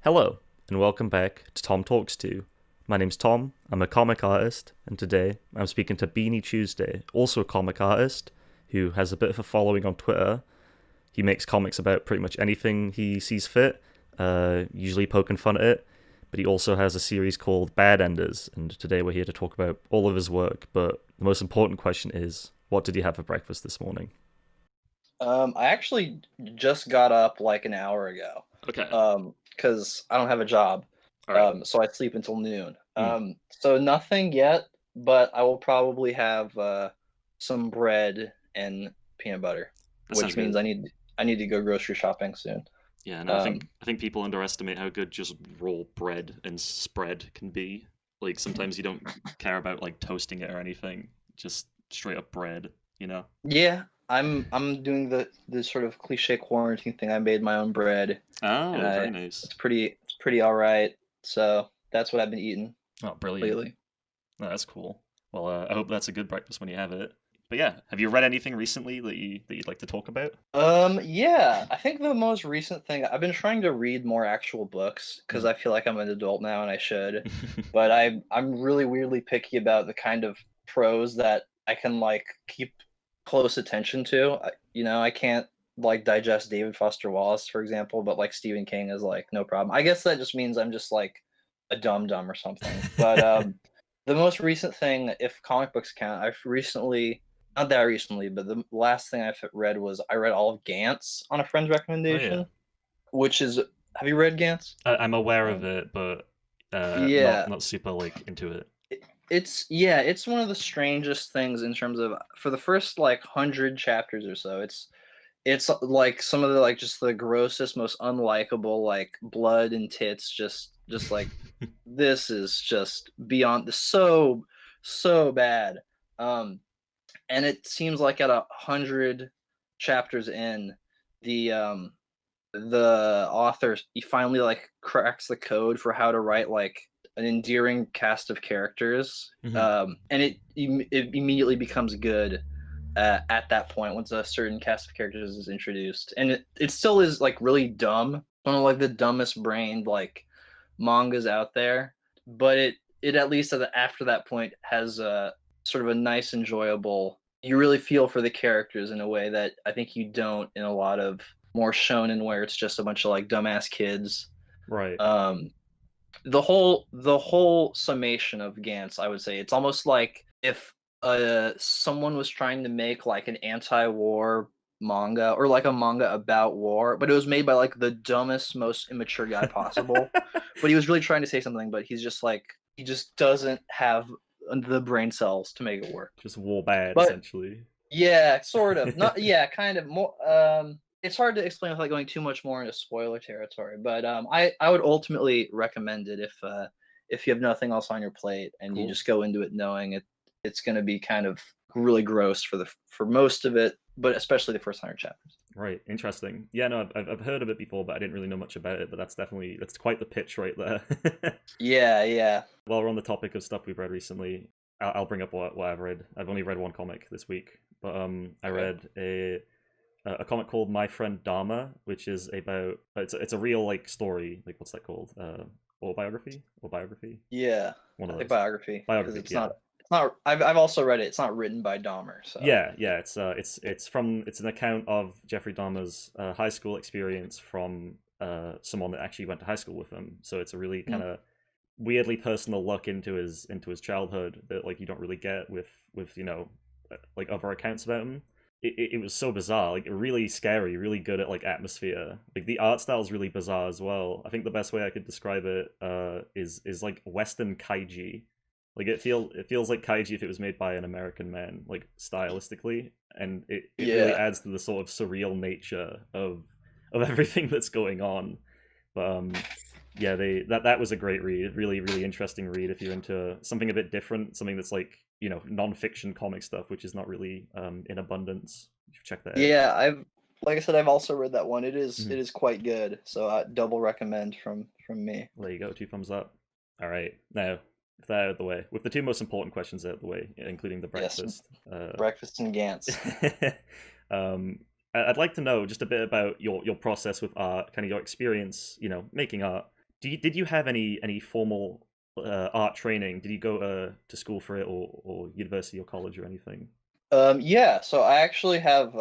Hello, and welcome back to Tom Talks To. My name's Tom, I'm a comic artist, and today I'm speaking to BeanyTuesday, also a comic artist, who has a bit of a following on Twitter. He makes comics about pretty much anything he sees fit, usually poking fun at it, but he also has a series called Bad Enders, and today we're here to talk about all of his work, but the most important question is, what did you have for breakfast this morning? I actually just got up like an hour ago. Okay, Because I don't have a job. alright. So I sleep until noon. So nothing yet, but I will probably have some bread and peanut butter, That sounds which means good. I need to go grocery shopping soon. Yeah, no, I Um, think I think people underestimate how good just raw bread and spread can be. Like sometimes you don't care about like toasting it or anything, just straight up bread, you know? yeah, I'm doing the sort of cliche quarantine thing. I made my own bread, and Oh, I very nice. it's pretty all right. So that's what I've been eating Oh, brilliant. lately. No, that's cool. Well, I hope that's a good breakfast when you have it. But yeah, have you read anything recently that you'd like to talk about? Yeah, I think the most recent thing I've been trying to read more actual books because Mm. I feel like I'm an adult now and I should, but I'm really weirdly picky about the kind of prose that I can like keep close attention to. I can't like digest David Foster Wallace, for example, but like Stephen King is like no problem. I guess that just means I'm just like a dum dum or something. But the most recent thing, if comic books count, I've recently not that recently, but the last thing read was I read all of Gantz on a friend's Oh yeah, recommendation, which is have you read Gantz? I'm aware of Um, it, but not yeah, not super like into it. it's one of the strangest things in terms of for the first like 100 chapters or so. It's like some of the like just the grossest, most unlikable like blood and tits. Just like this is just beyond the so bad. Um, and it seems like at 100 chapters in, the the author he finally like cracks the code for how to write like an endearing cast of characters, Hmm. and it immediately becomes good at that point once a certain cast of characters is introduced, and it still is like really dumb, one of like the dumbest brained like mangas out there, but it at least after that point has a sort of a nice enjoyable, you really feel for the characters in a way that I think you don't in a lot of more shonen where it's just a bunch of like dumbass kids. Right. um the whole summation of Gantz, I would say it's almost like if someone was trying to make like an anti-war manga or like a manga about war, but it was made by like the dumbest, most immature guy possible. But he was really trying to say something, but he's just like he just doesn't have the brain cells to make it work. Just war bad, But essentially. yeah, sort of. Not yeah, kind of more. It's hard to explain without going too much more into spoiler territory. But I would ultimately recommend it if you have nothing else on your plate and you Cool. just go into it knowing it's going to be kind of really gross for most of it, but especially the first 100 chapters. Right, interesting. Yeah, no, I've heard of it before, but I didn't really know much about it. But that's quite the pitch right there. Yeah, yeah. While we're on the topic of stuff we've read recently, I'll bring up what I've read. I've only read one comic this week, but I Okay. read a comic called My Friend Dharma, which is about it's a real like story. Like what's that called? Autobiography or biography? Yeah. One I of think those. biography because Biography. it's Yeah. not it's not I've also read it. It's not written by Dahmer, so Yeah, yeah, it's an account of Jeffrey Dahmer's high school experience from someone that actually went to high school with him. So it's a really kind mm, of weirdly personal look into his childhood that like you don't really get with like other accounts about him. It was so bizarre, like really scary, really good at like atmosphere. Like the art style is really bizarre as well. I think the best way I could describe it is like Western kaiji. Like it feels like kaiji if it was made by an American man, like stylistically, and it really yeah. adds to the sort of surreal nature of everything that's going on. But yeah, that was a great read, really interesting read if you're into something a bit different, something that's like non-fiction comic stuff, which is not really in abundance. You should check that out. Yeah, I've like I said, I've also read that one. It is Mhm. it is quite good. So double recommend from me. There you go, two thumbs up. All right, now with that out of the way, with the two most important questions out of the way, including the Yes, breakfast. breakfast and Gantz. um, I'd like to know just a bit about your process with art, kind of your experience, making art. Did you have any formal art training? Did you go to school for it, or university or college or anything? Yeah, so I actually have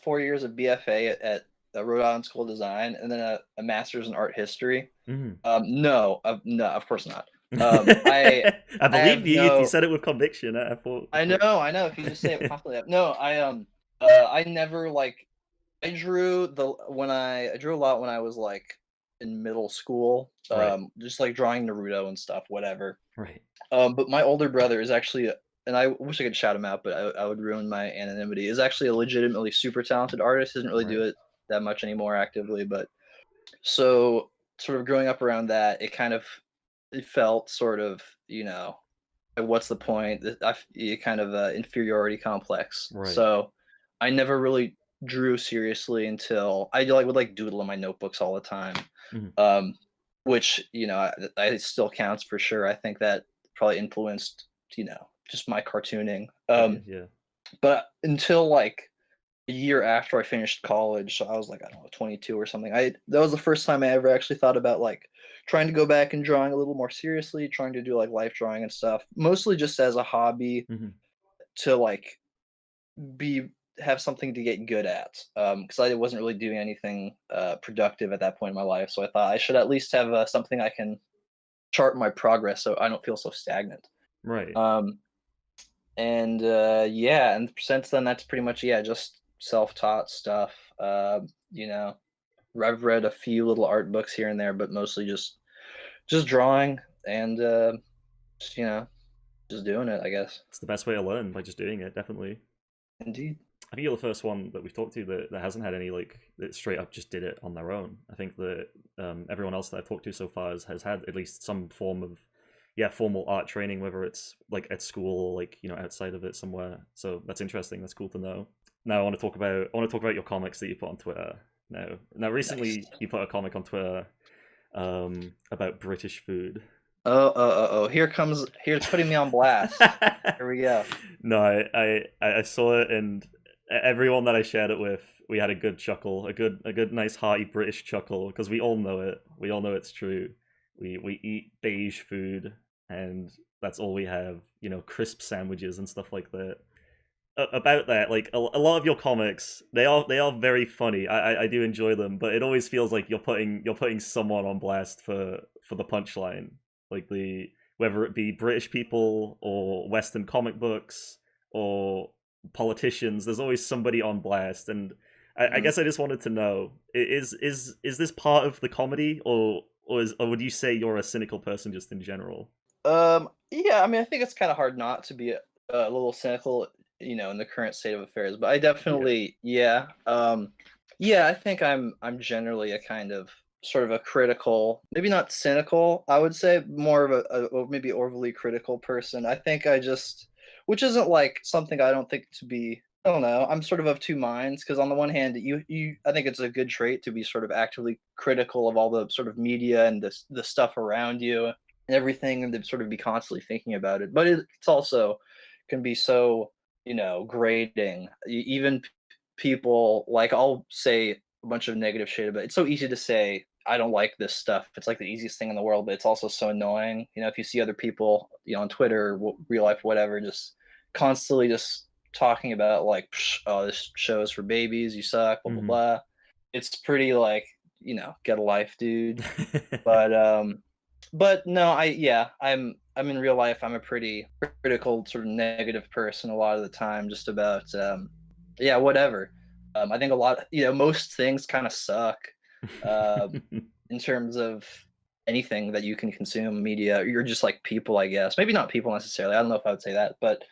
4 years of BFA at Rhode Island School of Design, and then a master's in art history. Mm. No, no, of course not. I I I believed have you. You no. said it with conviction. I I know, thought. I know. If you just say it confidently, no, I never like. I drew I drew a lot when I was like in middle school. Right, Just like drawing Naruto and stuff, whatever. right, But my older brother is actually, and I wish I could shout him out, but I would ruin my anonymity. Is actually a legitimately super talented artist. Doesn't really do right, it that much anymore actively, but so sort of growing up around that, it felt sort of, what's the point? Kind of inferiority complex. right. So I never really drew seriously until I like would like doodle in my notebooks all the time, Mhm. um, which I still counts for sure. I think that probably influenced just my cartooning. Right, yeah. But until like a year after I finished college, so I was like, I don't know, 22 or something. I That was the first time I ever actually thought about like trying to go back and drawing a little more seriously, trying to do like life drawing and stuff, mostly just as a hobby Mhm. to like be have something to get good at. Because I wasn't really doing anything productive at that point in my life, so I thought I should at least have something I can chart my progress, so I don't feel so stagnant. Right. Um, and yeah, and since then, that's pretty much yeah, just self-taught stuff. You know, I've read a few little art books here and there, but mostly just drawing and just, just doing it, I guess. It's the best way to learn by just doing it, definitely. Indeed. I think you're the first one that we've talked to that hasn't had any like that straight up just did it on their own. I think that everyone else that I've talked to so far has had at least some form of formal art training, whether it's like at school or like outside of it somewhere. So that's interesting. That's cool to know. Now I want to talk about your comics that you put on Twitter. Now Nice. recently you put a comic on Twitter about British food. Oh. Here's putting me on blast. Here we go. No, I saw it, and everyone that I shared it with, we had a good chuckle, a good nice hearty British chuckle, because we all know it. We all know it's true. We eat beige food, and that's all we have. Crisp sandwiches and stuff like that. About that, like a lot of your comics, they are very funny. I do enjoy them, but it always feels like you're putting someone on blast for the punchline, like the whether it be British people or Western comic books or politicians. There's always somebody on blast, and I Mhm. guess I just wanted to know: is this part of the comedy, or would you say you're a cynical person just in general? Yeah, I mean, I think it's kind of hard not to be a little cynical, in the current state of affairs. But I Yeah. definitely, yeah, yeah, I think I'm generally a kind of sort of a critical, maybe not cynical. I would say more of a maybe overly critical person. I think which isn't like something I don't think to be. I don't know. I'm sort of two minds because on the one hand, I think it's a good trait to be sort of actively critical of all the sort of media and the stuff around you and everything, and to sort of be constantly thinking about it. But it's also can be so grating. Even people like I'll say a bunch of negative shit about it. It's so easy to say I don't like this stuff. It's like the easiest thing in the world, but it's also so annoying. If you see other people, on Twitter, real life, whatever, just constantly just talking about like, "Psh, oh, this show is for babies. You suck. Blah blah Hmm. blah." It's pretty like get a life, dude. But no, I'm in real life. I'm a pretty critical, sort of negative person a lot of the time, just about yeah, whatever. I think a lot, most things kind of suck in terms of anything that you can consume media. You're just like people, I guess. Maybe not people necessarily. I don't know if I would say that, but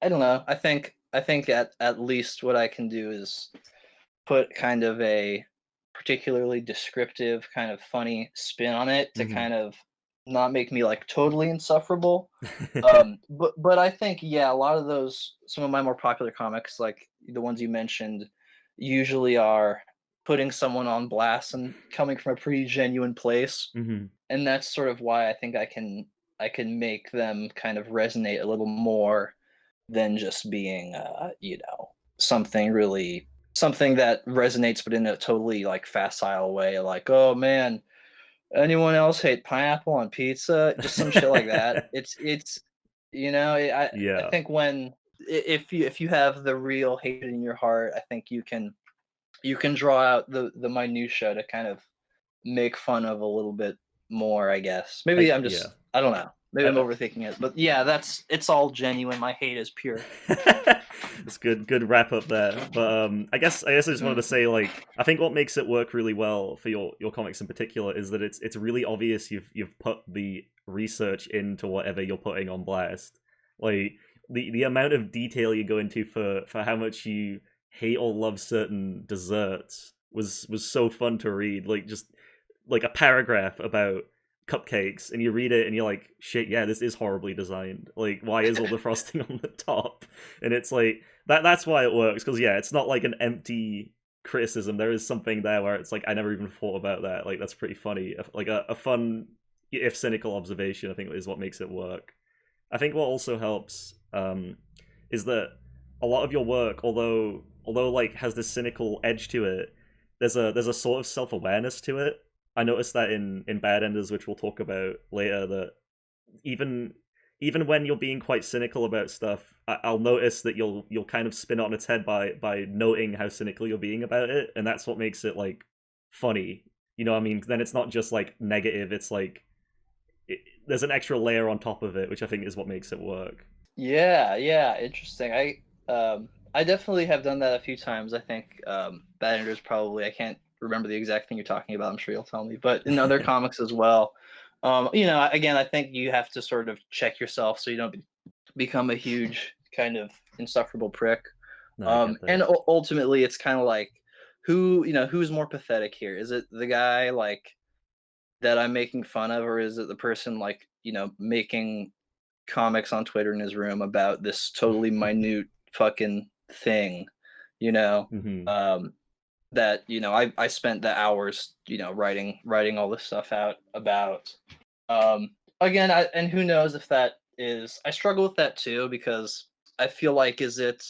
I don't know. I think at least what I can do is put kind of a particularly descriptive, kind of funny spin on it to Hmm. kind of not make me like totally insufferable. But I think yeah, a lot of some of my more popular comics, like the ones you mentioned, usually are putting someone on blast and coming from a pretty genuine place, Hmm. and that's sort of why I think I can make them kind of resonate a little more than just being something that resonates but in a totally like facile way, like, oh man, Anyone else hate pineapple on pizza? Just some shit like that. It's you know, I Yeah, think when if you have the real hatred in your heart, I think you can draw out the minutia to kind of make fun of a little bit more, I guess. Maybe I'm yeah. just I don't know. Maybe I'm I, overthinking it. But yeah, it's all genuine. My hate is pure. That's good wrap up there. But I guess I just wanted Mhm. to say, like, I think what makes it work really well for your comics in particular is that it's really obvious you've put the research into whatever you're putting on blast. Like the amount of detail you go into for how much you hate or love certain desserts was so fun to read. Like just like a paragraph about cupcakes and you read it and you're like, shit, yeah, this is horribly designed. Like, why is all the frosting on the top? And it's like that's why it works, because yeah, it's not like an empty criticism. There is something there where it's like, I never even thought about that. Like, that's pretty funny. Like a fun, if cynical observation, I think, is what makes it work. I think what also helps is that a lot of your work, although like has this cynical edge to it, there's a sort of self awareness to it. I noticed that in Bad Enders, which we'll talk about later, that even even when you're being quite cynical about stuff, I'll notice that you'll kind of spin it on its head by noting how cynical you're being about it, and that's what makes it like funny. You know what I mean? Then it's not just like negative. It's like there's an extra layer on top of it, which I think is what makes it work. Yeah, yeah, interesting. I definitely have done that a few times. I think Bad Enders probably I can't remember the exact thing you're talking about. I'm sure you'll tell me. But in other comics as well. Again, I think you have to sort of check yourself so you don't become a huge kind of insufferable prick. No, I get And that. ultimately it's kind of like who's more pathetic here? Is it the guy like that I'm making fun of, or is it the person like, making comics on Twitter in his room about this totally minute fucking thing, you know, Hmm. um, that I spent the hours writing all this stuff out about. Again, and who knows if that is I struggle with that too because I feel like is it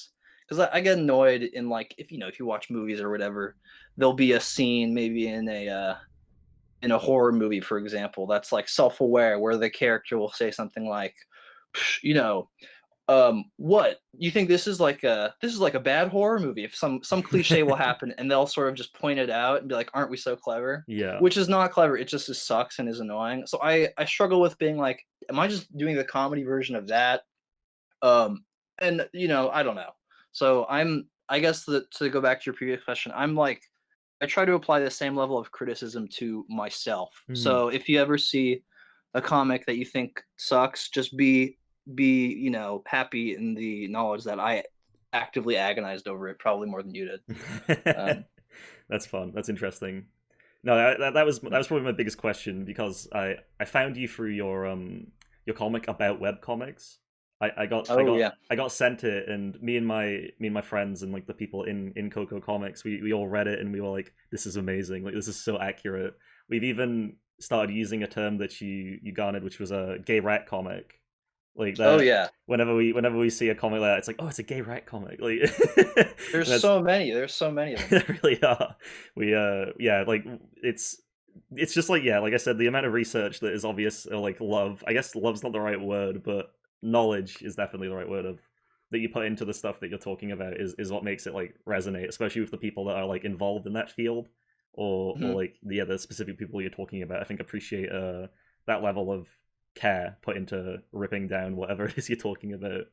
because I get annoyed in like if you watch movies or whatever, there'll be a scene maybe in a horror movie, for example, that's like self-aware, where the character will say something like, "Psh, what you think this is like a bad horror movie?" If some cliche will happen, and they'll sort of just point it out and be like, "Aren't we so clever?" Yeah. Which is not clever. It just sucks and is annoying. So I struggle with being like, "Am I just doing the comedy version of that?" Um, and I don't know. So I guess that to go back to your previous question, I'm like I try to apply the same level of criticism to myself. Hmm. So if you ever see a comic that you think sucks, just be happy in the knowledge that I actively agonized over it probably more than you did. Um, That's fun. That's interesting. No, that was probably my biggest question, because I found you through your comic about webcomics. I, I got I oh got yeah, I got sent it, and me and my friends and like the people in Coco Comics, we all read it and we were like, this is amazing. Like, this is so accurate. We've even started using a term that you garnered, which was a gay rat comic. Like oh that, yeah. whenever we see a comic like that, it's like, oh, it's a gay rat comic. Like, There's that's so many. There's so many of them. they really are. We yeah, like it's just like, yeah, like I said, the amount of research that is obvious, or like love. I guess love's not the right word, but knowledge is definitely the right word of that you put into the stuff that you're talking about is what makes it like resonate, especially with the people that are like involved in that field, or Mhm. like the specific people you're talking about. I think appreciate that level of care put into ripping down whatever it is you're talking about.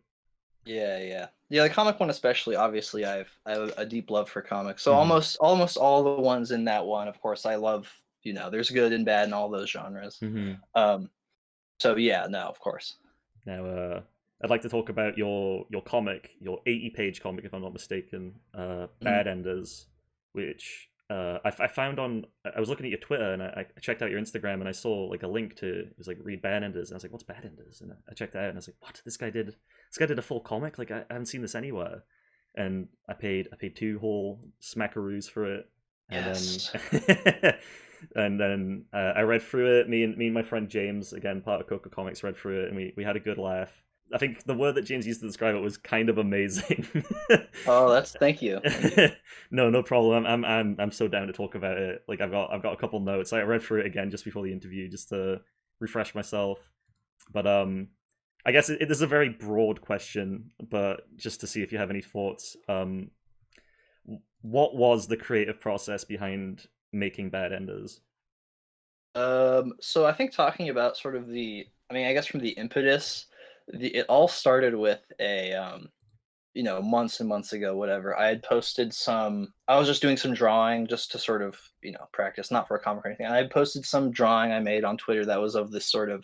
Yeah, yeah. Yeah, the comic one especially, obviously I have a deep love for comics. So Hmm. almost all the ones in that one, of course, I love, there's good and bad in all those genres. Hmm. Um, so yeah, no, of course. Now, I'd like to talk about your comic, your 80-page comic, if I'm not mistaken, Mhm. Bad Enders, which I found on. I was looking at your Twitter and I checked out your Instagram and I saw like a link to, it was like, read Bad Enders, and I was like, what's Bad Enders? And I checked it out and I was like, what? This guy did a full comic? Like, I haven't seen this anywhere. And I paid two whole smackaroos for it, and then Yes. I read through it. Me and my friend James, again part of Coca Comics, read through it, and we had a good laugh. I think the word that James used to describe it was kind of amazing. Oh, thank you, thank you. No, no problem. I'm so down to talk about it. Like I've got a couple notes. I read through it again just before the interview just to refresh myself. But I guess it is a very broad question, but just to see if you have any thoughts. What was the creative process behind making Bad Enders? So I think talking about sort of I mean, I guess from the impetus, it all started with months and months ago, whatever. I had posted I was just doing some drawing just to sort of, practice, not for a comic or anything. I had posted some drawing I made on Twitter that was of this sort of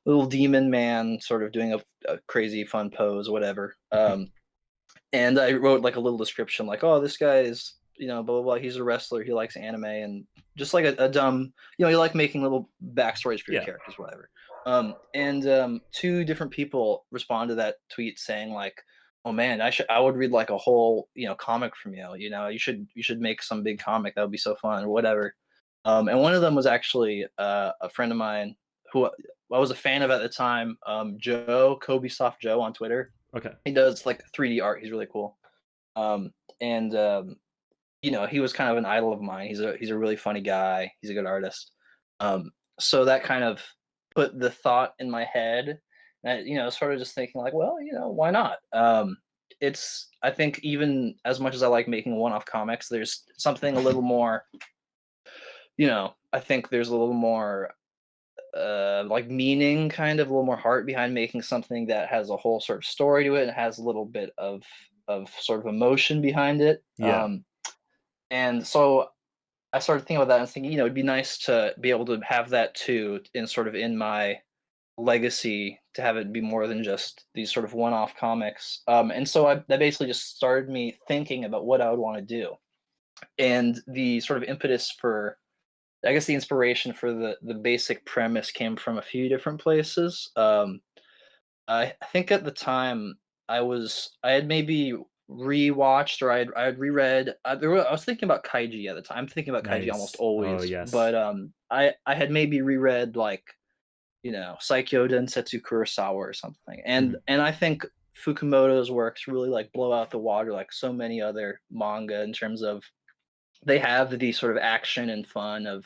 little demon man sort of doing a crazy fun pose, whatever. And I wrote like a little description, like, "Oh, this guy is, blah blah blah. He's a wrestler. He likes anime, and just like a dumb, you like making little backstories for your Yeah. characters, whatever." And two different people responded to that tweet saying like, "Oh man, I would read like a whole, comic from you. You should make some big comic. That would be so fun, or whatever." And one of them was actually a friend of mine who I was a fan of at the time, Joe Kobe Soft Joe on Twitter. Okay. He does like 3D art. He's really cool. And he was kind of an idol of mine. He's a really funny guy. He's a good artist. So that kind of put the thought in my head, and sort of just thinking like, well, why not? I think even as much as I like making one-off comics, there's something a little more. I think there's a little more like meaning, kind of a little more heart behind making something that has a whole sort of story to it and has a little bit of sort of emotion behind it. Yeah. And so I started thinking about that and thinking, it'd be nice to be able to have that too in sort of in my legacy, to have it be more than just these sort of one-off comics. And so that basically just started me thinking about what I would want to do. And the sort of impetus for I guess the inspiration for the basic premise came from a few different places. I think at the time I had maybe rewatched, or I had reread. I was thinking about Kaiji at the time. I'm thinking about Kaiji almost Nice. Oh always, yes. but I had maybe reread like Saikyo Densetsu Kurosawa or something, and Mhm. and I think Fukumoto's works really like blow out the water like so many other manga in terms of they have the sort of action and fun of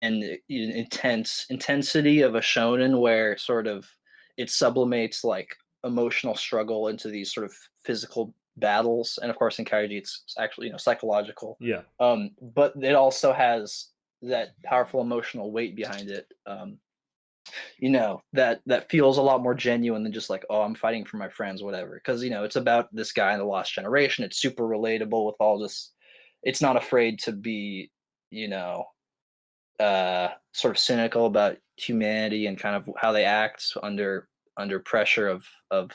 and intensity of a shonen where sort of it sublimates like emotional struggle into these sort of physical battles, and of course in kaiji it's actually psychological, Yeah. but it also has that powerful emotional weight behind it, that feels a lot more genuine than just like, oh, I'm fighting for my friends, whatever, because it's about this guy in the lost generation. It's super relatable with all this. It's not afraid to be you know sort of cynical about humanity and kind of how they act under pressure of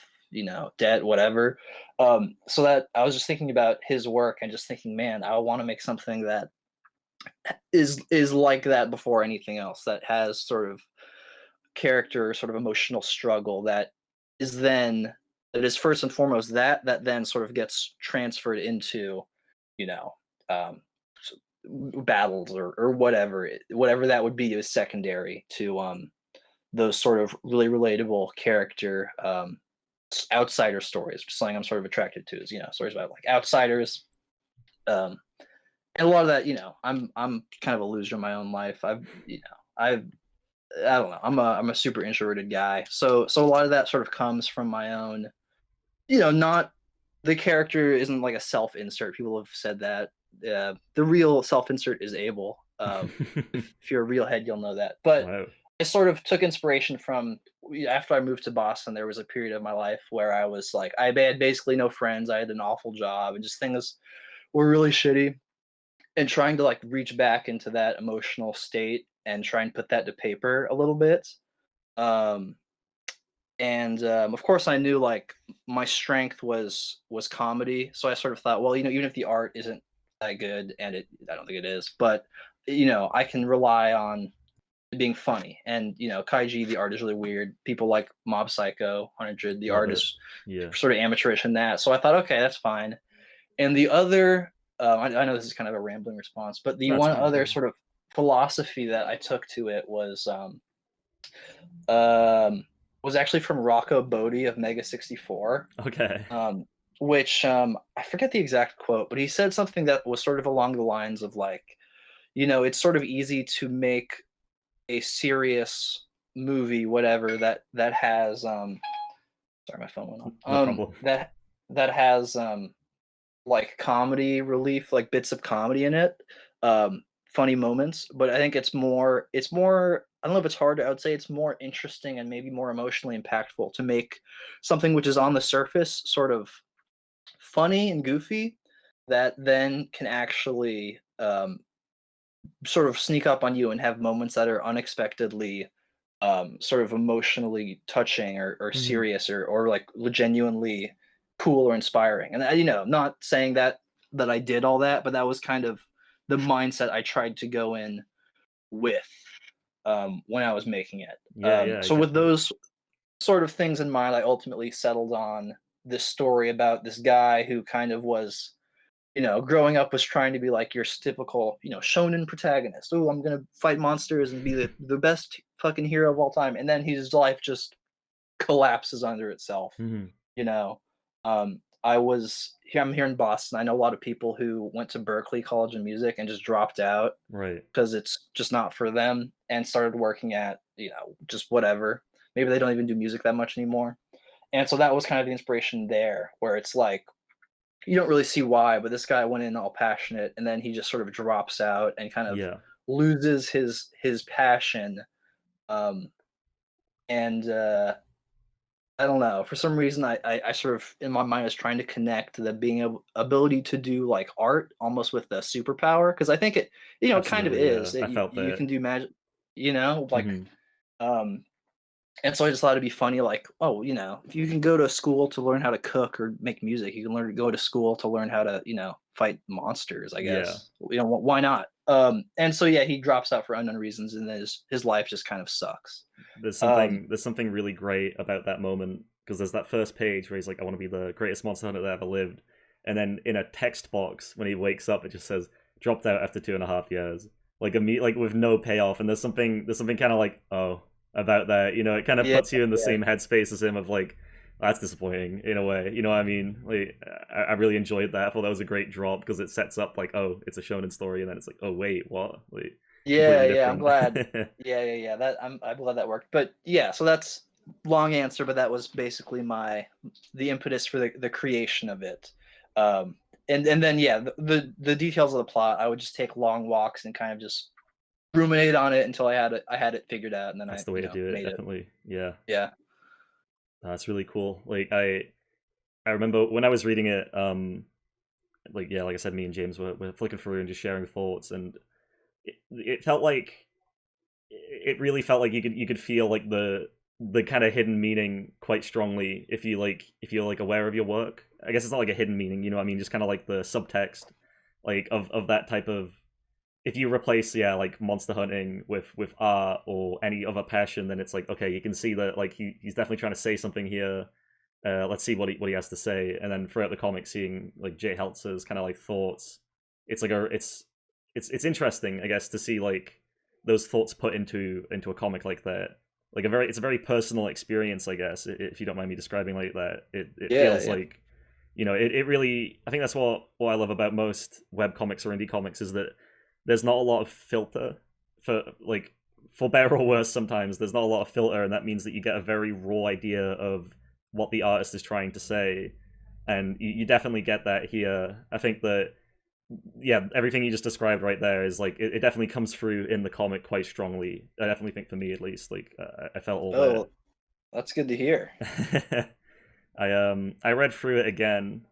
debt, whatever. So that I was just thinking about his work and just thinking, man, I want to make something that is like that before anything else, that has sort of character, sort of emotional struggle, is then that is first and foremost that then sort of gets transferred into you know um battles, or whatever whatever that would be, is secondary to those sort of really relatable character, outsider stories, which is something I'm sort of attracted to, is stories about like outsiders, um and a lot of that, I'm kind of a loser in my own life. I've I don't know. I'm a super introverted guy. So a lot of that sort of comes from my own, not the character isn't like a self-insert. People have said that. The real self-insert is Abel. If you're a real head, you'll know that. But Wow. I sort of took inspiration from after I moved to Boston. There was a period of my life where I was like, I had basically no friends. I had an awful job, and just things were really shitty. And trying to like reach back into that emotional state and try and put that to paper a little bit. Um, and of course I knew like my strength was comedy, so I sort of thought, well, even if the art isn't that good, and I don't think it is, but I can rely on it being funny. And kaiji, the art is really weird. People like Mob Psycho 100, the Love art it. is Yeah. sort of amateurish in that, so I thought, okay, that's fine. And the other, I know this is kind of a rambling response, but the That's one fine. other Yeah. sort of philosophy that I took to it was um was actually from Rocco Bodie of Mega 64. Okay. um, which I forget the exact quote, but he said something that was sort of along the lines of like, it's sort of easy to make a serious movie, whatever that has sorry, my phone went off. No problem. That has like comedy relief, like bits of comedy in it, funny moments. But I think it's more. I don't know if it's harder. I would say it's more interesting and maybe more emotionally impactful to make something which is on the surface sort of funny and goofy that then can actually sort of sneak up on you and have moments that are unexpectedly sort of emotionally touching or Hmm. serious or like genuinely cool or inspiring. And not saying that I did all that, but that was kind of the mindset I tried to go in with when I was making it. Yeah, yeah, I So get with that. those sort of things in mind, I ultimately settled on this story about this guy who kind of was, growing up was trying to be like your typical, shonen protagonist. Oh, I'm gonna fight monsters and be the best fucking hero of all time. And then his life just collapses under itself. Hmm. You know, I was here. I'm here in Boston. I know a lot of people who went to Berkeley College of Music and just dropped out Right. because it's just not for them and started working at just whatever. Maybe they don't even do music that much anymore. And so that was kind of the inspiration there, where it's like you don't really see why, but this guy went in all passionate, and then he just sort of drops out and kind of Yeah. loses his passion. Um, and I don't know. For some reason, I sort of in my mind was trying to connect the being able ability to do like art almost with the superpower because I think it kind of Absolutely. Yeah. is that I you felt you that. can do magic, like Hmm. um and so I just thought it'd be funny, like, oh, if you can go to school to learn how to cook or make music, you can learn to go to school to learn how to, fight monsters, I Yeah. guess. Why not? And so yeah, he drops out for unknown reasons, and then his life just kind of sucks. Um, There's something really great about that moment because there's that first page where he's like, "I want to be the greatest monster hunter that ever lived," and then in a text box when he wakes up, it just says, "Dropped out after 2.5 years," like with no payoff. And there's something kind of like, oh, about that. It kind of yeah, puts you in the yeah, same headspace as him of like, that's disappointing in a way. You know what I mean? Like, I really enjoyed that. I thought that was a great drop because it sets up like, oh, it's a shonen story, and then it's like, oh wait, what? Like, yeah, completely yeah. I'm different. glad. Yeah, yeah, yeah. I'm glad that worked. But yeah, so that's long answer, but that was basically the impetus for the creation of it. Um, and then yeah, the details of the plot, I would just take long walks and kind of just ruminate on it until I had it figured out, and then That's I the way to do it, made it. definitely. Yeah, Yeah. that's really cool. Like I remember when I was reading it, like yeah, like I said, me and James were flicking through and just sharing thoughts, and it felt like it really felt like you could feel like the kind of hidden meaning quite strongly if you're like aware of your work. I guess it's not like a hidden meaning, you know what I mean? Just kind of like the subtext, like of that type of if you replace like monster hunting with art or any other passion, then it's like okay, you can see that like he's definitely trying to say something here. Let's see what he has to say, and then throughout the comic, seeing like Jay Heltzer's kind of like thoughts, it's like it's interesting, I guess, to see like those thoughts put into a comic like that. Like it's a very personal experience, I guess, if you don't mind me describing like that. It Yeah, feels yeah. like it really. I think that's what I love about most web comics or indie comics is that there's not a lot of filter for like for better or worse. Sometimes there's not a lot of filter, and that means that you get a very raw idea of what the artist is trying to say, and you definitely get that here. I think that yeah, everything you just described right there is like it definitely comes through in the comic quite strongly. I definitely think for me at least, like I felt all Oh, that. well, that's good to hear. I read through it again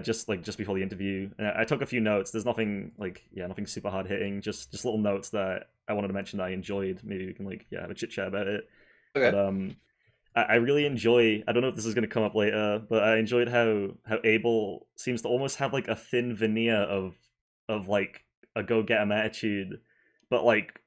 just before the interview, and I took a few notes. There's nothing like yeah, nothing super hard hitting, just little notes that I wanted to mention that I enjoyed. Maybe we can like yeah, have a chit chat about it. But Okay. I really enjoy. I don't know if this is going to come up later, but I enjoyed how Abel seems to almost have like a thin veneer of like a go get 'em attitude, but like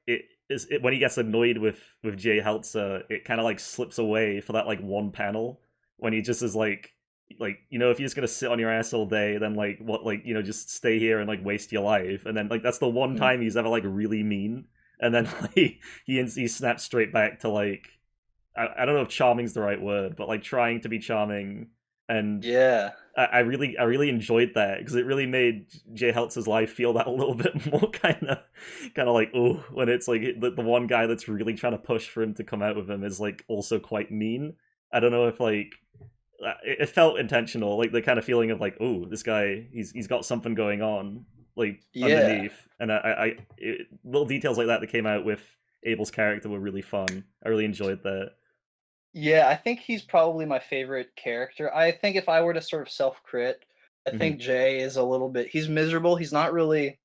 when he gets annoyed with Jay Heltzer, it kind of like slips away for that like one panel when he just is like if you're just gonna sit on your ass all day, then like what like just stay here and like waste your life, and then like that's the one Mm. time he's ever like really mean, and then like he snaps straight back to like I don't know if charming's the right word, but like trying to be charming, and Yeah. I really enjoyed that because it really made Jay Heltz's life feel that a little bit more kind of like, oh, when it's like the one guy that's really trying to push for him to come out with him is like also quite mean. I don't know if like it felt intentional, like the kind of feeling of like, oh, this guy, he's got something going on, like Yeah. underneath, and little details like that that came out with Abel's character were really fun. I really enjoyed that. Yeah, I think he's probably my favorite character. I think if I were to sort of self-crit, I Hmm. think Jay is a little bit he's miserable. He's not really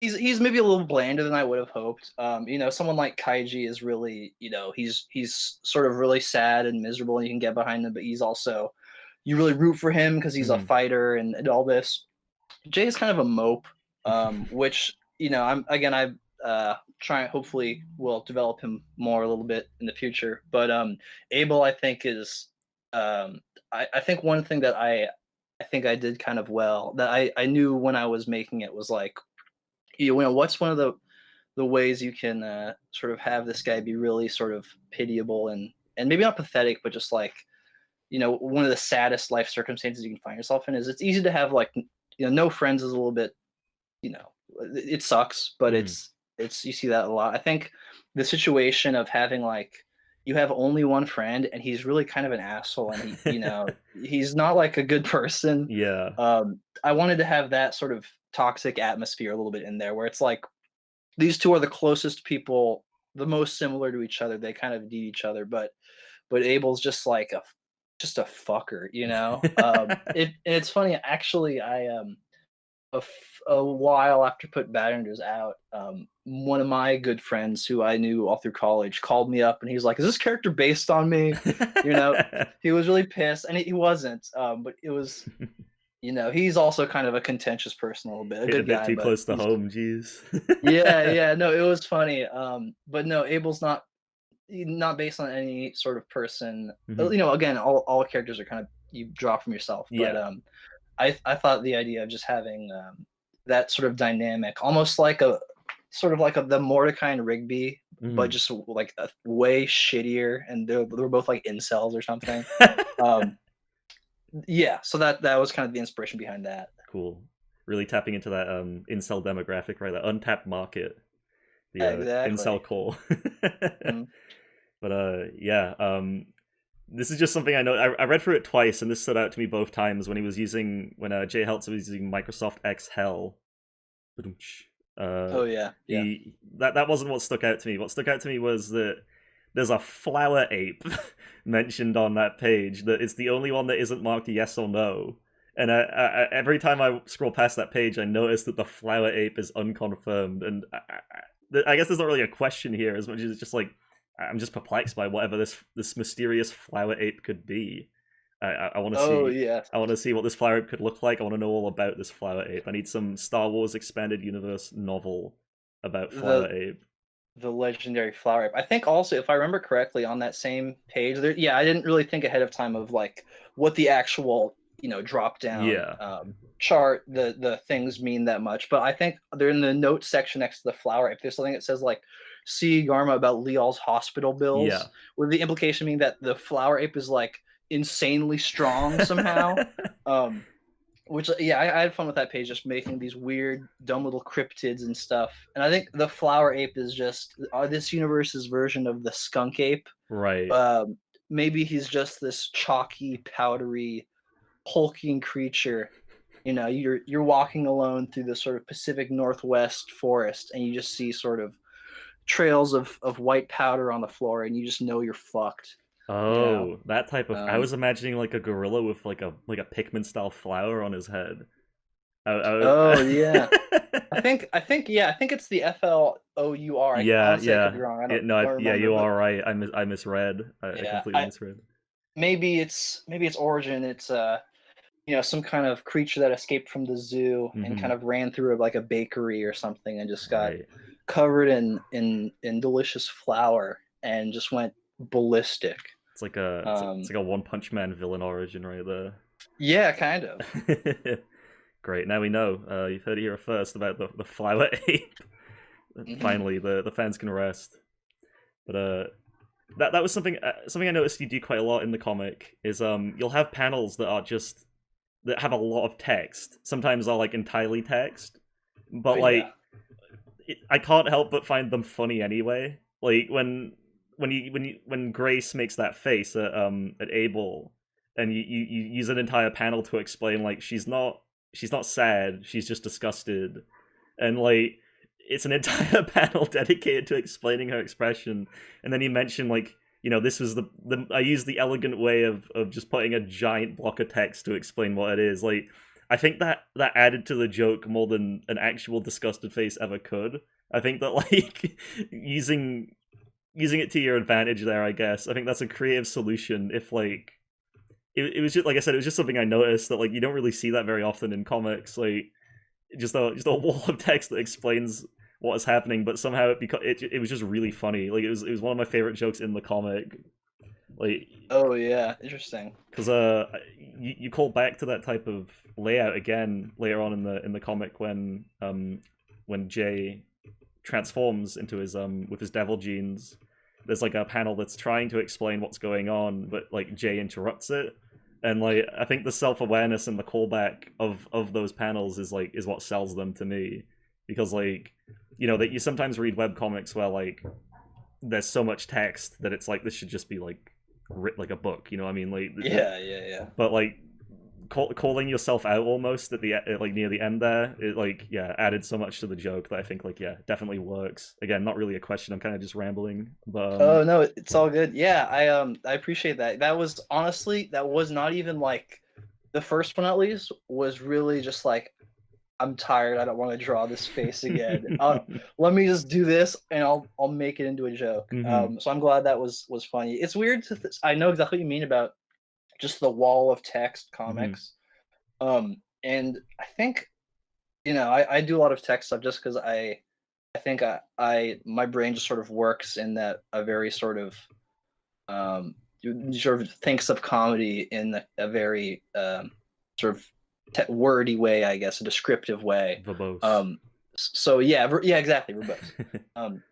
he's maybe a little blander than I would have hoped. Someone like Kaiji is really, he's sort of really sad and miserable and you can get behind him, but he's also you really root for him because he's a Hmm. fighter and all this. Jay is kind of a mope, which I try hopefully will develop him more a little bit in the future. But Abel, I think is I think one thing that I think I did kind of well that I knew when I was making it was like what's one of the ways you can sort of have this guy be really sort of pitiable and maybe not pathetic, but just like one of the saddest life circumstances you can find yourself in is it's easy to have like no friends is a little bit you know it sucks, but Hmm. it's you see that a lot. I think the situation of having like you have only one friend and he's really kind of an asshole and he's not like a good person. Yeah. I wanted to have that sort of toxic atmosphere a little bit in there where it's like these two are the closest people, the most similar to each other. They kind of need each other, but Abel's just like just a fucker, you know. And it's funny actually. A while after Put Batterers out, one of my good friends who I knew all through college called me up and he's like, "Is this character based on me?" You know, he was really pissed, and he wasn't. But it was, he's also kind of a contentious person, a little bit, a Hit a good bit guy, too but close to he's home, jeez. yeah, yeah. No, it was funny. But no, Abel's not based on any sort of person. Hmm. Again, all characters are kind of you draw from yourself, but Yeah. I thought the idea of just having that sort of dynamic, almost like a sort of like the Mordecai and Rigby, but Hmm. just like a way shittier, and they're both like incels or something. Um, yeah, so that was kind of the inspiration behind that. Cool. Really tapping into that incel demographic, right? That untapped market, the Yeah, exactly. incel core. Mhm. But yeah, this is just something I know. I read through it twice, and this stood out to me both times when Jay Heltzer was using Microsoft X Hell. Uh, Oh yeah, yeah. that wasn't what stuck out to me. What stuck out to me was that there's a flower ape mentioned on that page. That it's the only one that isn't marked yes or no. And every time I scroll past that page, I notice that the flower ape is unconfirmed. And I guess there's not really a question here as much as it's just like I'm just perplexed by whatever this mysterious flower ape could be. I want to Oh see. yes. I want to see what this flower ape could look like. I want to know all about this flower ape. I need some Star Wars expanded universe novel about flower The ape. the legendary flower ape. I think also, if I remember correctly, on that same page, there. Yeah, I didn't really think ahead of time of like what the actual drop down Yeah. chart the things mean that much. But I think they're in the notes section next to the flower ape. There's something that says like, "See Garma about Leal's hospital Yeah. bills," with the implication being that the flower ape is like insanely strong somehow. Um, which yeah, I had fun with that page, just making these weird, dumb little cryptids and stuff. And I think the flower ape is just this universe's version of the skunk ape. Right. Um, Maybe he's just this chalky, powdery, hulking creature. You're walking alone through the sort of Pacific Northwest forest, and you just see sort of trails of white powder on the floor, and you just know you're fucked. You know. Oh, that type of. I Um, was imagining like a gorilla with like a Pikmin style flower on his head. oh yeah. I, I think it's the FLOUR. yeah, Honestly, I could yeah. be wrong. I Yeah, don't no, don't yeah, remember, you but are right. I misread. I yeah, completely I misread. maybe its origin. It's some kind of creature that escaped from the zoo and Hmm. kind of ran through like a bakery or something and just got Right. covered in delicious flour and just went ballistic. It's Um, like a One Punch Man villain origin right yeah, kind of. there. Great. Now we know. You've heard it here first about the flower ape. Hmm. Finally, the fans can rest. But that was something I noticed you do quite a lot in the comic is you'll have panels that are just that have a lot of text. Sometimes are like entirely text, Oh but yeah. like I can't help but find them funny anyway. Like when Grace makes that face at Abel, and you use an entire panel to explain like she's not sad, she's just disgusted, and like it's an entire panel dedicated to explaining her expression, and then you mention like this was the I used the elegant way of just putting a giant block of text to explain what it is. Like I think that added to the joke more than an actual disgusted face ever could. I think that like using it to your advantage there, I guess. I think that's a creative solution if like it was just like I said, it was just something I noticed that like you don't really see that very often in comics. Like just a wall of text that explains what is happening, but somehow it was just really funny. Like it was one of my favorite jokes in the comic. Like Oh yeah, interesting. because you call back to that type of layout again later on in the comic when Jay transforms into his with his devil genes. There's like a panel that's trying to explain what's going on, but like Jay interrupts it, and like I think the self awareness and the callback of those panels is what sells them to me, because like that you sometimes read web comics where like there's so much text that it's like this should just be like writ like a book, you know what I mean? Like Yeah, yeah, yeah. but like calling yourself out almost at the like near the end there, it like added so much to the joke that I think like definitely works. Again, not really a question, I'm kind of just rambling, but Oh no, it's all good. Yeah, I appreciate that. That was honestly that was not even like the first one at least was really just like I'm tired. I don't want to draw this face again. Let me just do this, and I'll make it into a joke. hmm So I'm glad that was funny. It's weird to I know exactly what you mean about just the wall of text hmm comics. And I think I do a lot of tech stuff just because I think I my brain just sort of works in that a very sort of sort of thinks of comedy in a very sort of wordy way, I guess, a descriptive way. verbose. So yeah, yeah, exactly, verbose. Um,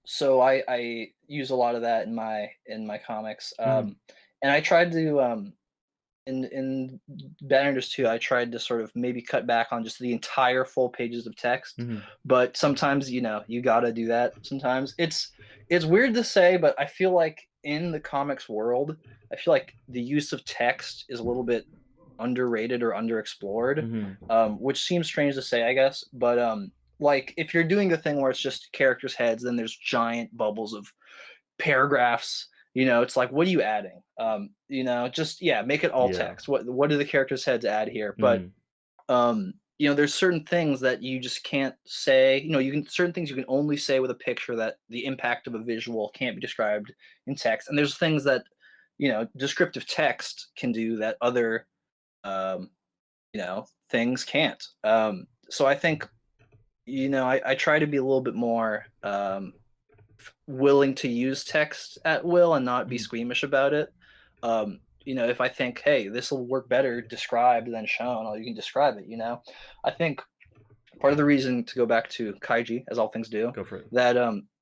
so I use a lot of that in my comics, hmm and I tried to in Banners too, I tried to sort of maybe cut back on just the entire full pages of text, hmm but sometimes you gotta do that. Sometimes it's weird to say, but I feel like in the comics world, I feel like the use of text is a little bit underrated or underexplored, hmm which seems strange to say, I guess. But like if you're doing the thing where it's just characters' heads, then there's giant bubbles of paragraphs. It's like, what are you adding? Just yeah, make it all Yeah. text. What do the characters' heads add here? But hmm there's certain things that you just can't say. You can certain things you can only say with a picture that the impact of a visual can't be described in text. And there's things that descriptive text can do that other um, things can't. So I think I try to be a little bit more willing to use text at will and not be hmm squeamish about it. If I think, hey, this will work better described than shown, or you can describe it. I think part of the reason to go back to Kaiji, as all things do, Go for it.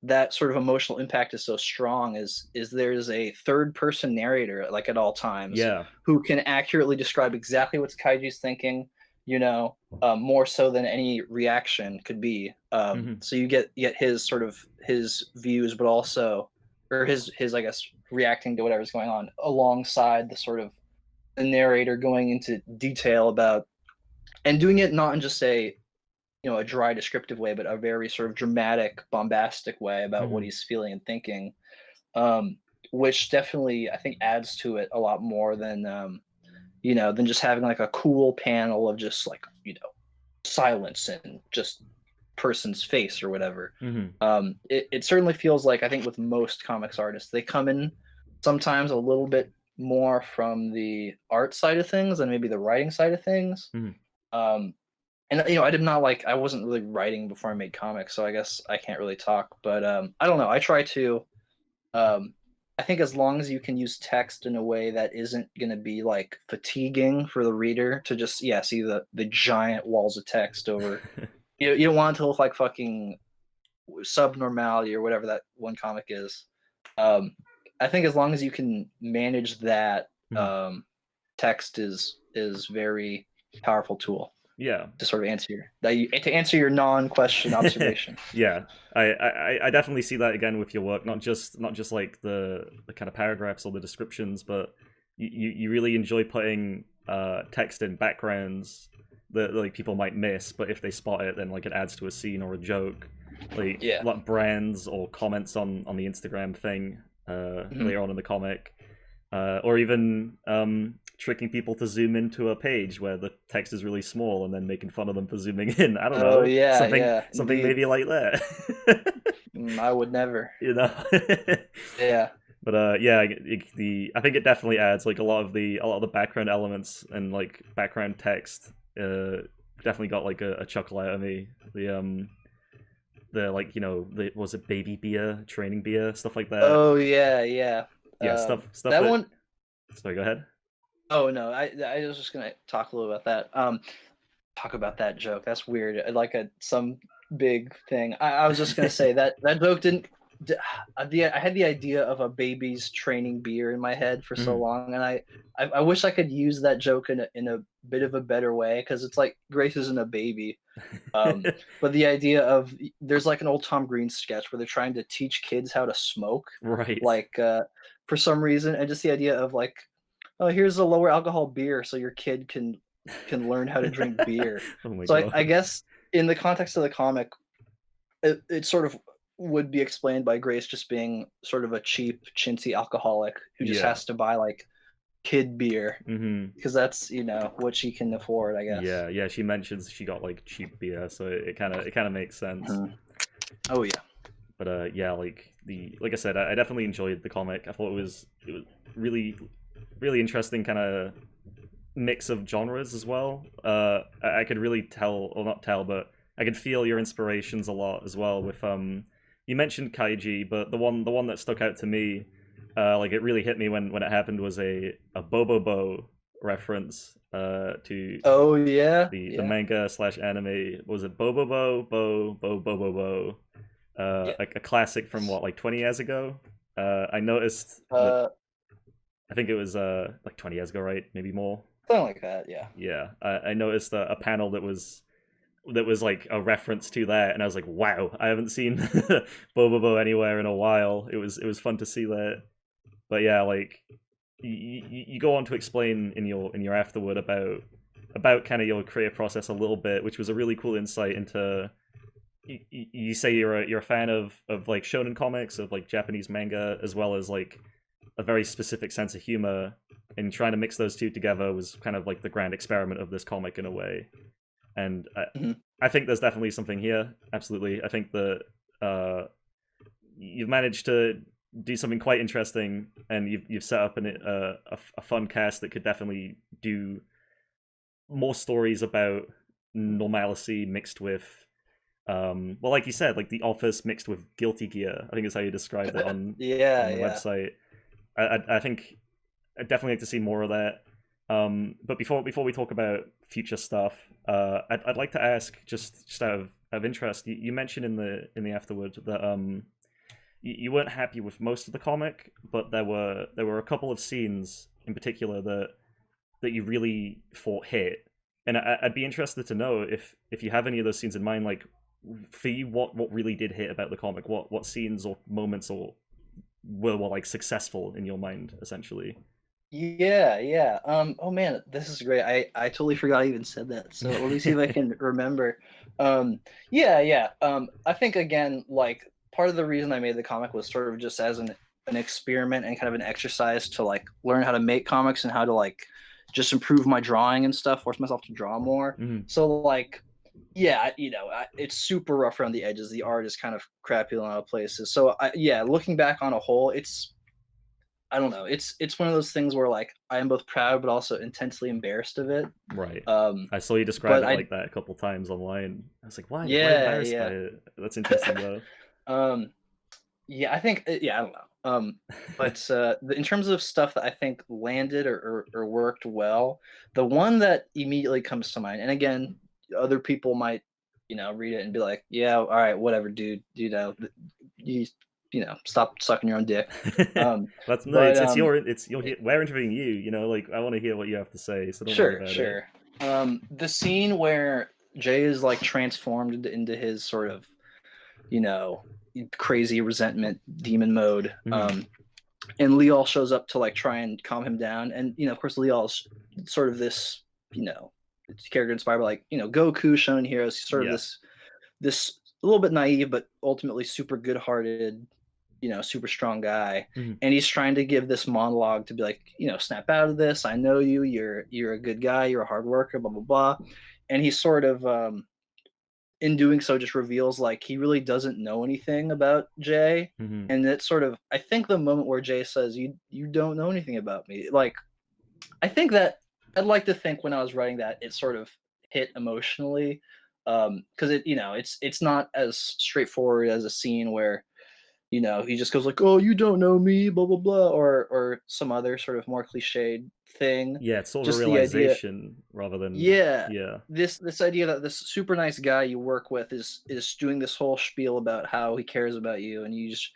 that sort of emotional impact is so strong is there's a third person narrator like at all times Yeah. who can accurately describe exactly what Kaiji's thinking, more so than any reaction could be. hmm So you get his sort of his views, but also or his I guess reacting to whatever's going on alongside the sort of the narrator going into detail about and doing it not in just a dry descriptive way, but a very sort of dramatic, bombastic way about what hmm he's feeling and thinking, um, which definitely I think adds to it a lot more than just having like a cool panel of just like silence and just person's face or whatever. hmm It certainly feels like I think with most comics artists, they come in sometimes a little bit more from the art side of things and maybe the writing side of things. hmm Um, and I did not like I wasn't really writing before I made comics, so I guess I can't really talk. But I don't know. I try to. Um, I think as long as you can use text in a way that isn't going to be like fatiguing for the reader to just see the giant walls of text over. You don't want it to look like fucking subnormality or whatever that one comic is. Um, I think as long as you can manage that, Mhm. text is very powerful tool Yeah. to sort of answer your non-question observation. Yeah, I definitely see that again with your work. Not just like the kind of paragraphs or the descriptions, but you really enjoy putting text in backgrounds that like people might miss, but if they spot it, then like it adds to a scene or a joke, Yeah. like brands or comments on the Instagram thing Mhm. later on in the comic, or even tricking people to zoom into a page where the text is really small and then making fun of them for zooming in. I don't Oh, know, yeah, something yeah, something indeed. maybe like that. I would never. you know. Yeah. But yeah, I think it definitely adds like a lot of the background elements and like background text. Definitely got like a chuckle out of me. The like the was it baby beer, training beer, stuff like that. Oh, yeah, yeah. Yeah, stuff That that. one Sorry, go ahead. oh, no, I was just gonna talk a little about that. Talk about that joke. That's weird. Like some big thing. I was just gonna say that that joke didn't. I had the idea of a baby's training beer in my head for so Mhm. long, and I wish I could use that joke in a bit of a better way because it's like Grace isn't a baby. But the idea of there's like an old Tom Green sketch where they're trying to teach kids how to smoke, Right. like for some reason, and just the idea of like, oh, here's a lower alcohol beer so your kid can learn how to drink beer. Oh my So I god. guess in the context of the comic, it sort of would be explained by Grace just being sort of a cheap, chintzy alcoholic who just Yeah. has to buy like kid beer Hmm. because that's what she can afford, I guess. Yeah, yeah. She mentions she got like cheap beer, so it kind of makes sense. Mhm. Oh yeah. But yeah, like I said, I definitely enjoyed the comic. I thought it was really really interesting kind of mix of genres as well. I could really tell, or not tell, but I could feel your inspirations a lot as well. With you mentioned Kaiji, but the one that stuck out to me, like it really hit me when it happened was a Bobobo reference to Oh yeah, the yeah, manga slash anime. Was it Bobobo Bo, yeah. a classic from what, like 20 years ago? I noticed that. Uh, I think it was like 20 years ago, right? Maybe more. something like that. Yeah. Yeah, I noticed a panel that was like a reference to that, and I was like, wow, I haven't seen Bobobo anywhere in a while. It was fun to see that. But yeah, like you go on to explain in your afterword about kind of your creative process a little bit, which was a really cool insight into. You say you're a fan of like shonen comics, of like Japanese manga, as well as like a very specific sense of humor, and trying to mix those two together was kind of like the grand experiment of this comic in a way. And Mhm. I think there's definitely something here. Absolutely, I think that uh, you've managed to do something quite interesting, and you've set up a fun cast that could definitely do more stories about normalcy mixed with well, like you said, like the office mixed with guilty gear. I think is how you described it Yeah, on the yeah. website. I think I'd definitely like to see more of that. But before we talk about future stuff, I'd like to ask just out of interest. You mentioned in the afterward that you weren't happy with most of the comic, but there were a couple of scenes in particular that you really thought hit. And I'd be interested to know if you have any of those scenes in mind. Like for you, what really did hit about the comic? What scenes or moments or were like successful in your mind, essentially? Yeah, yeah. Oh man, this is great. I totally forgot I even said that. So let me see if I can remember. Yeah, yeah. I think again, like part of the reason I made the comic was sort of just as an experiment and kind of an exercise to like learn how to make comics and how to like just improve my drawing and stuff, force myself to draw more. Mhm. So like yeah, it's super rough around the edges. The art is kind of crappy in a lot of places. So yeah, looking back on a whole, I don't know. It's one of those things where like I am both proud but also intensely embarrassed of it. Right. Um, I saw you describe but it I like that a couple times online. I was like, why yeah, embarrassed by yeah. it? That's interesting though. um, yeah, I think yeah, I don't know. But in terms of stuff that I think landed or worked well, the one that immediately comes to mind, and again, other people might read it and be like, yeah, all right, whatever, dude. You stop sucking your own dick. That's no, But we're interviewing you. You know, like I want to hear what you have to say, so don't worry sure, about it. sure. The scene where Jay is like transformed into his sort of, you know, crazy resentment demon mode. Mm-hmm. And Leal shows up to like try and calm him down. And of course, Leal's sort of this, character inspired by like Goku, Shonen Heroes. He's sort of Yeah. this a little bit naive, but ultimately super good-hearted, super strong guy. Mm-hmm. And he's trying to give this monologue to be like, snap out of this. I know you. You're a good guy. You're a hard worker. Blah blah blah. And he's sort of in doing so just reveals like he really doesn't know anything about Jay. Mm-hmm. And it's sort of, I think, the moment where Jay says, you don't know anything about me. Like, I think that I'd like to think when I was writing that it sort of hit emotionally, because it's not as straightforward as a scene where he just goes like, "Oh, you don't know me," blah blah blah, or some other sort of more cliched thing. Yeah, it's sort of a Just the idea, realization rather than yeah, yeah. this idea that this super nice guy you work with is doing this whole spiel about how he cares about you, and you just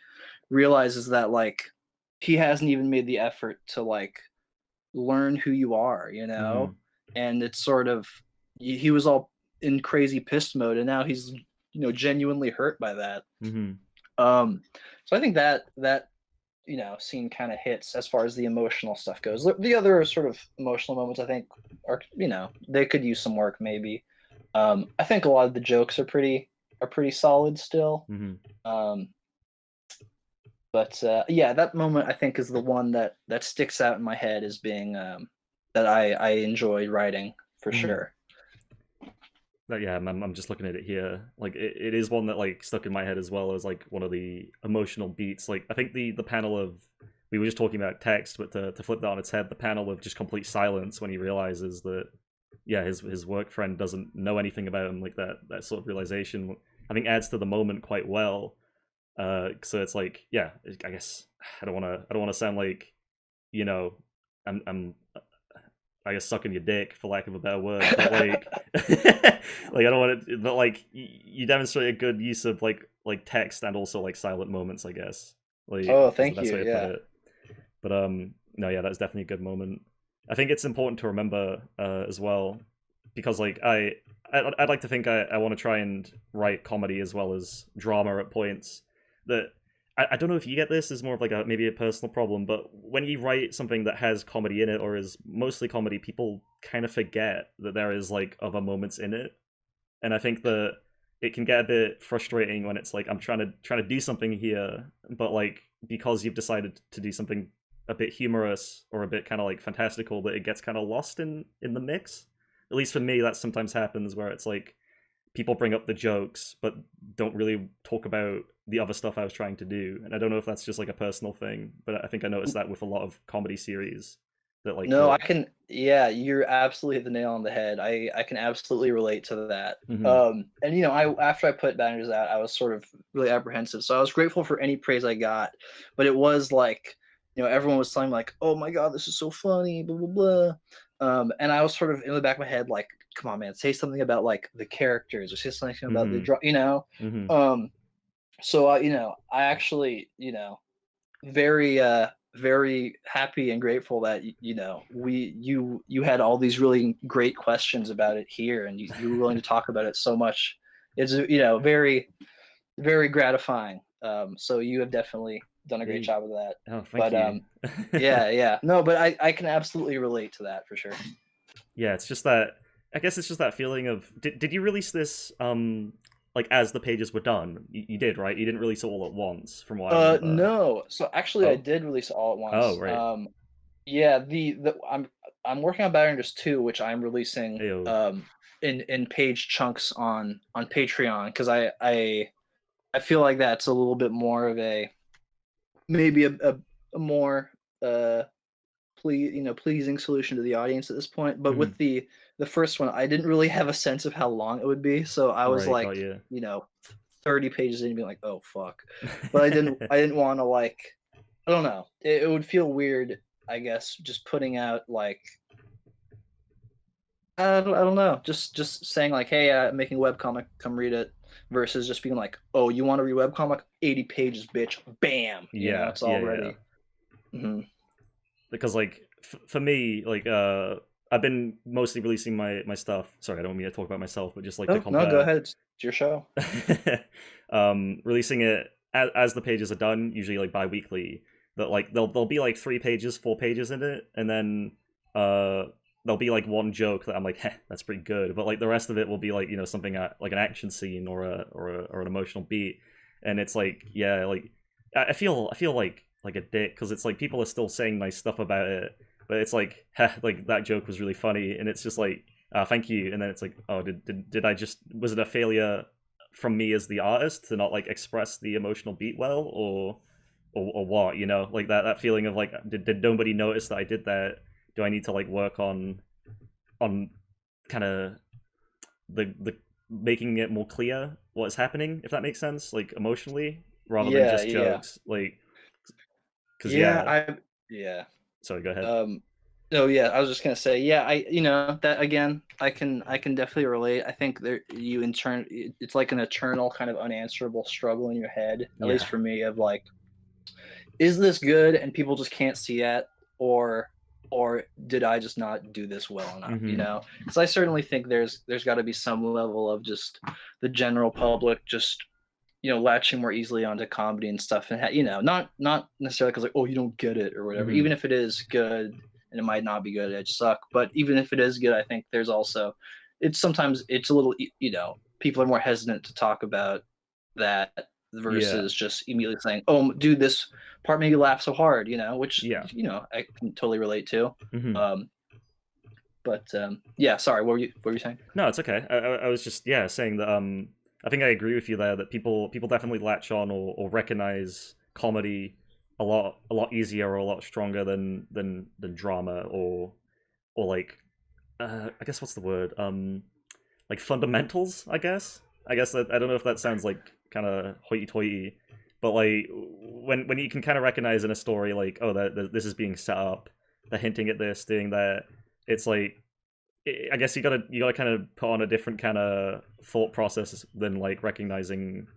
realizes that like he hasn't even made the effort to like learn who you are, Mm-hmm. and it's sort of he was all in crazy pissed mode, and now he's genuinely hurt by that. Mm-hmm. So I think that scene kind of hits as far as the emotional stuff goes. The other sort of emotional moments I think are they could use some work maybe. I think a lot of the jokes are pretty solid still. Mm-hmm. Um, but yeah, that moment I think is the one that sticks out in my head as being that I enjoyed writing for Mm-hmm. sure. Yeah, I'm just looking at it here. Like it is one that like stuck in my head as well as like one of the emotional beats. Like I think the panel of we were just talking about text, but to flip that on its head, the panel of just complete silence when he realizes that yeah, his work friend doesn't know anything about him, like that sort of realization, I think adds to the moment quite well. So it's like yeah, I guess I don't want to sound like you know I'm I guess sucking your dick for lack of a better word, but like like I don't want to, but like you demonstrate a good use of like text and also like silent moments, I guess. Like Oh, is the thank best you. way to put Yeah. it. But no, yeah, that's definitely a good moment. I think it's important to remember as well because like I'd like to think I want to try and write comedy as well as drama at points that I don't know if you get this as more of like a maybe a personal problem, but when you write something that has comedy in it or is mostly comedy, people kind of forget that there is like other moments in it, and I think that it can get a bit frustrating when it's like I'm trying to do something here, but like because you've decided to do something a bit humorous or a bit kind of like fantastical, that it gets kind of lost in the mix. At least for me, that sometimes happens where it's like people bring up the jokes but don't really talk about the other stuff I was trying to do. And I don't know if that's just like a personal thing, but I think I noticed that with a lot of comedy series that like No, I the can. Yeah, you're absolutely hit the nail on the head. I can absolutely relate to that. mm-hmm, And I after I put Banners out, I was sort of really apprehensive. So I was grateful for any praise I got, but it was like, everyone was telling me like, "Oh my god, this is so funny," blah blah blah. And I was sort of in the back of my head like, "Come on, man, say something about like the characters, or say something about the mm-hmm, draw." mm-hmm. So I actually, very very happy and grateful that you had all these really great questions about it here, and you were willing to talk about it so much. It's very very gratifying. So you have definitely done a great Hey, job of that. oh thank But you. yeah, no, but I can absolutely relate to that for sure. Yeah, it's just that I guess it's just that feeling of did you release this like as the pages were done? You did, right? You didn't release it all at once, from what I remember. No, so actually I Oh, did release it all at oh, once. right. Yeah, the I'm working on Battlers 2, which I'm releasing Ayo. in page chunks on Patreon, because I feel like that's a little bit more of a maybe a more uh pleasing solution to the audience at this point. But Mhm. with the first one, I didn't really have a sense of how long it would be, so I was Right, like, got you. 30 pages in and being like, oh fuck. But I didn't want to like, I don't know. It would feel weird, I guess, just putting out like, I don't know, just saying like, hey, I'm making a webcomic, come read it. versus just being like, oh, you want to read webcomic, 80 pages, bitch, bam, Yeah, it's yeah, yeah. already. Mhm. Because like for me, like I've been mostly releasing my stuff. Sorry, I don't mean to talk about myself, but just like to Oh no, go compare. ahead, it's your show. Releasing it as the pages are done, usually like bi-weekly. That like there'll be like 3 pages, 4 pages in it, and then uh there'll be like one joke that I'm like, heh, that's pretty good. But like the rest of it will be like something like an action scene or an emotional beat, and it's like yeah, like I feel like a dick because it's like people are still saying nice stuff about it, but it's like heh, like that joke was really funny, and it's just like thank you, and then it's like oh did I just was it a failure from me as the artist to not like express the emotional beat well or what like that feeling of like did nobody notice that I did that, do I need to like work on kind of the making it more clear what is happening, if that makes sense, like emotionally rather than Yeah, just yeah, jokes like because yeah. yeah, Yeah. sorry, go ahead. Um, oh yeah, I was just gonna say, yeah, that again, I can definitely relate. I think there you in turn, it's like an eternal kind of unanswerable struggle in your head, at least Yeah. for me, of like, is this good and people just can't see it, or or did I just not do this well enough? Hmm. Because I certainly think there's got to be some level of just the general public just latching more easily onto comedy and stuff, and not necessarily because like, oh, you don't get it or whatever. Hmm. Even if it is good, and it might not be good, it suck. But even if it is good, I think there's also, it's sometimes it's a little, people are more hesitant to talk about that Yeah. versus just immediately saying, oh, dude, this part made you laugh so hard, which Yeah. I can totally relate to. Hmm. Um, but yeah, sorry, what were you saying? No, it's okay. I was just saying that I think I agree with you there that people definitely latch on or recognize comedy a lot easier or a lot stronger than drama or like I guess what's the word, like fundamentals, I guess that I don't know if that sounds like kind of hoity-toity, but like when you can kind of recognize in a story like oh that this is being set up, they're hinting at this, doing that, it's like I guess you gotta kind of put on a different kind of thought process than like recognizing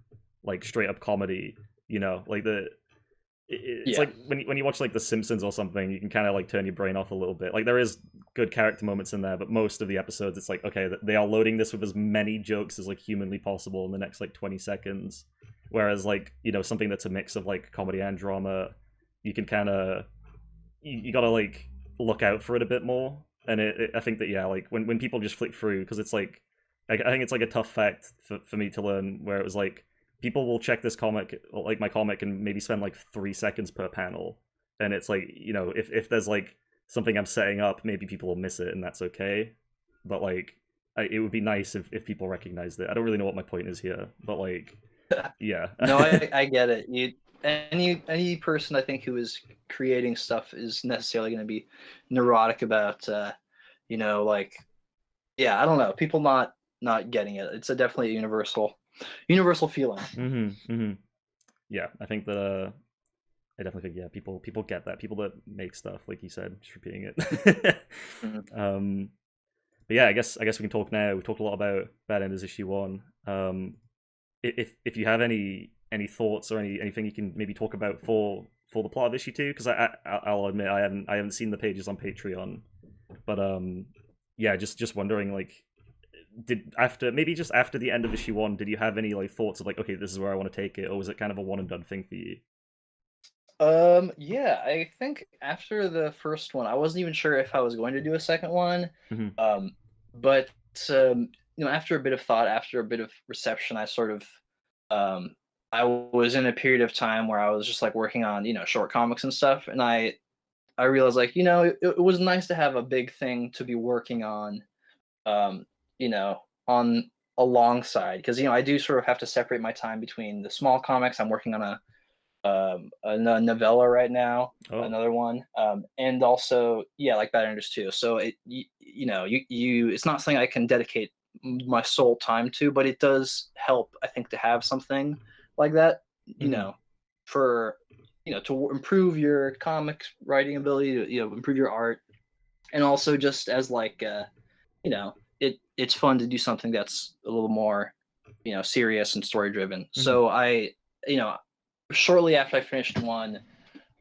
like straight up comedy. Like it's Yeah, like when you watch like The Simpsons or something, you can kind of like turn your brain off a little bit. Like there is good character moments in there, but most of the episodes, it's like okay, they are loading this with as many jokes as like humanly possible in the next like 20 seconds. Whereas like something that's a mix of like comedy and drama, you can kind of you gotta like look out for it a bit more. And I think that yeah, like when people just flick through, because it's like I think it's like a tough fact for me to learn, where it was like people will check this comic, like my comic, and maybe spend like 3 seconds per panel, and it's like if there's like something I'm setting up, maybe people will miss it, and that's okay. But like it would be nice if people recognized it. I don't really know what my point is here, but like yeah. no, I get it. Any person I think who is creating stuff is necessarily going to be neurotic about like, yeah, I don't know, people not getting it. It's a definitely a universal feeling. Hmm. Hmm. Yeah, I think that I definitely think yeah, people get that. People that make stuff, like you said, just repeating it. Mhm. um, but yeah, I guess we can talk now. We talked a lot about Bad Enders issue 1. If you have any thoughts or anything you can maybe talk about for the plot of issue 2, because I'll admit I haven't seen the pages on Patreon, but yeah, just wondering like did after maybe just after the end of issue 1, did you have any like thoughts of like okay, this is where I want to take it, or was it kind of a one and done thing for you? Yeah, I think after the first one, I wasn't even sure if I was going to do a second one. Hmm. Um, but um, after a bit of thought, after a bit of reception, I sort of um I was in a period of time where I was just like working on, short comics and stuff, and I realized like, it was nice to have a big thing to be working on, um, on alongside, because I do sort of have to separate my time between the small comics. I'm working on a novella right now, Oh. another one, and also yeah, like Bad Enders too. So it's not something I can dedicate my sole time to, but it does help, I think, to have something like that, Hmm. for to improve your comic writing ability, to improve your art, and also just as like it's fun to do something that's a little more. serious and story driven. Mhm. So you know, shortly after I finished one,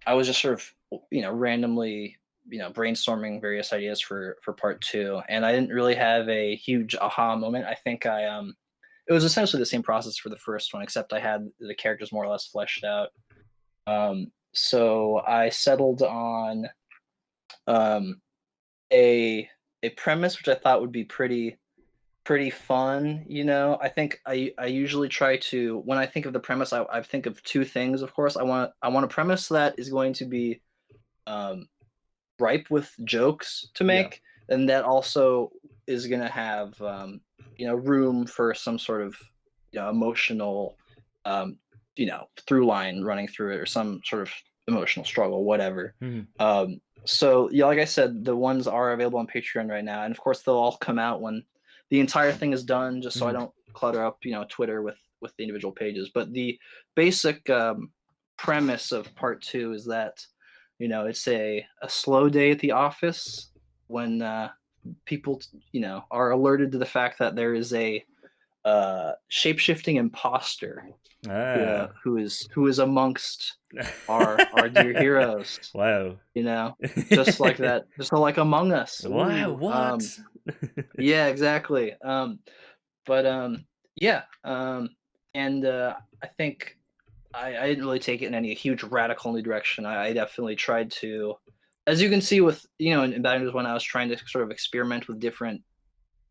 I was just sort of randomly brainstorming various ideas for part two, and I didn't really have a huge aha moment. I think it was essentially the same process for the first one, except I had the characters more or less fleshed out. So I settled on um, a a premise which I thought would be pretty fun. I think I usually try to, when I think of the premise, I think of two things. Of course, I want a premise that is going to be um, ripe with jokes to Yeah. make, and that also is going to have room for some sort of emotional through line running through it, or some sort of emotional struggle, whatever. Mhm. So yeah, like I said, the ones are available on Patreon right now, and of course they'll all come out when the entire thing is done, just so I Mhm. don't clutter up Twitter with the individual pages. But the basic premise of part two is that it's a slow day at the office when people are alerted to the fact that there is a shape-shifting imposter Ah. who is amongst our dear heroes, Wow. you know, just like that, just like Among Us. Wow, Ooh, what? yeah, exactly. But yeah, and I think I didn't really take it in any huge radical new direction. I definitely tried to, as you can see with in Bad News when I was trying to sort of experiment with different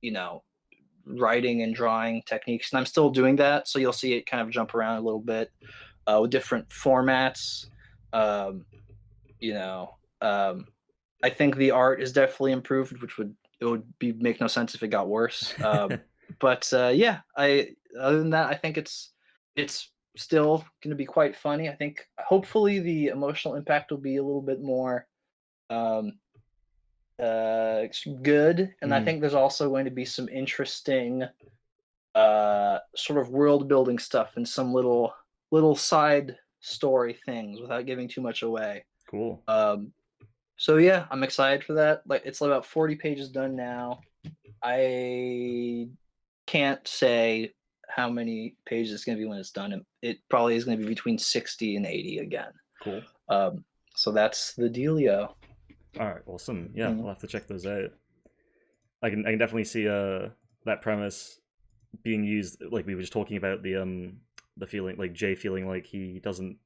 you know writing and drawing techniques, and I'm still doing that. So you'll see it kind of jump around a little bit with different formats. Um, you know, um, I think the art is definitely improved, which would be make no sense if it got worse. But yeah, I other than that, I think it's still going to be quite funny. I think hopefully the emotional impact will be a little bit more um, good, and I Mhm. think there's also going to be some interesting sort of world building stuff and some little side story things without giving too much away. Cool. Um, so yeah, I'm excited for that. Like it's about 40 pages done now. I can't say how many pages it's going to be when it's done. It probably is going to be between 60 and 80 again. Cool. Um, so that's the dealio. Alright, awesome. Yeah, Mm. I'll have to check those out. I can definitely see that premise being used, like we were just talking about the feeling, like Jay feeling like he doesn't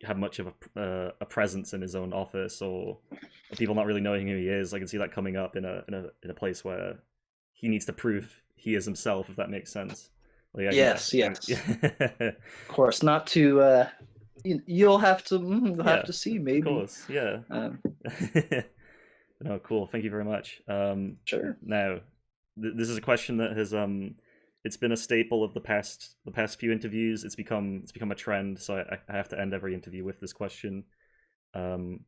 have much of a presence in his own office, or people not really knowing who he is. I can see that coming up in a place where he needs to prove he is himself, if that makes sense. Like Yes, yes. yeah. Of course, not to. You'll have to. You'll have Yeah, to see. of Maybe. course, yeah. Um, No, cool. Thank you very much. sure. Now, this is a question that has it's been a staple of the past few interviews. It's become a trend. So I have to end every interview with this question. Um,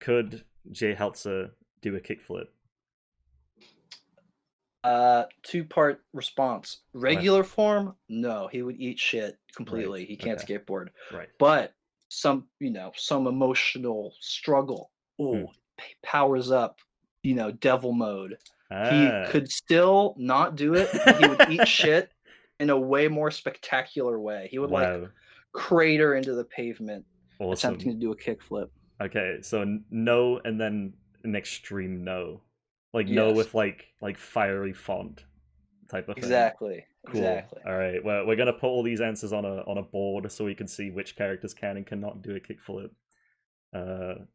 could Jay Heltzer do a kickflip? Two-part response. Wow. Regular form, no, he would eat shit Right. completely. He can't Okay. skateboard. Right. But some emotional struggle. Hmm. Oh, powers up, devil mode. He Ah. could still not do it, but he would eat shit in a way more spectacular way. He would like Wow. crater into the pavement attempting Awesome. to do a kickflip. Okay. So no, and then an extreme no, like no Yes, with like fiery font type of thing. exactly. Cool. Exactly. All right. Well, we're gonna put all these answers on a board so we can see which characters can and cannot do a kickflip. Uh,